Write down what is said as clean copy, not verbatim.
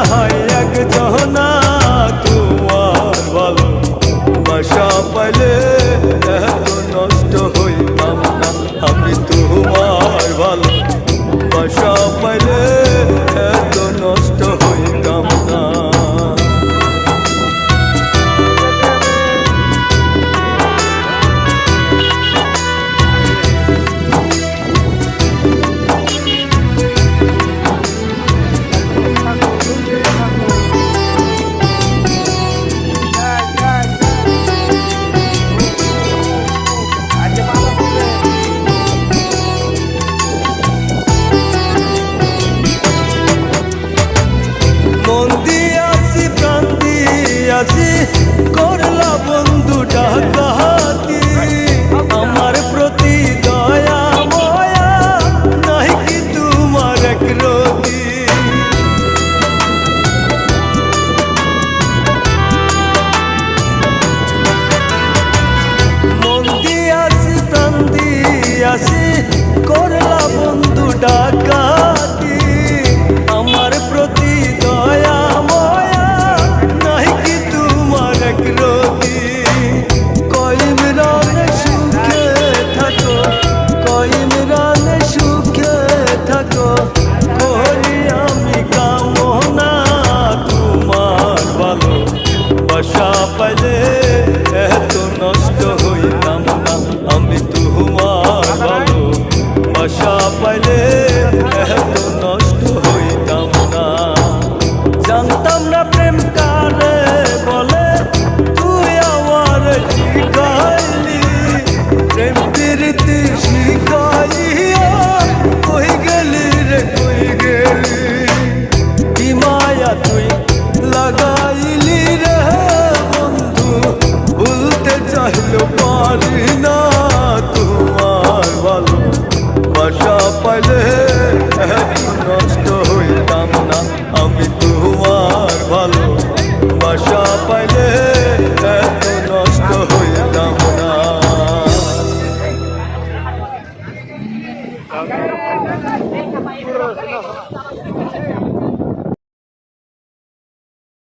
হয় একজনা তোমার ভালো বাসা পাইলে এত নষ্ট হইতাম না আমি তোমার ভালো বাসা পাইলে এত নষ্ট হইতাম না করলা বন্ধু ডাকাতি আমার প্রতি দয়া ময়া নাই কি তোমার এক রতি মন দিয়াছি প্রাণ দিয়াছি করলা বন্ধু ডাকাতি আমার প্রতি দয়া বাসা পাইলে এত নষ্ট হইতাম না আমি তোমার ভালো বাসা পাইলে এত নষ্ট হইতাম না জানতাম না প্রেম কারে বলে তুই আমার শিখাইলি প্রেম প্রীতি শিখাইয়া কই গেলি রে কই গেলি কি মায়া তুই লাগাইলি রে চাইলেও পারি না তোমার ভালো বাসা পাইলে এত নষ্ট হইতাম না আমি তোমার ভালো বাসা পাইলে এত নষ্ট হইতাম না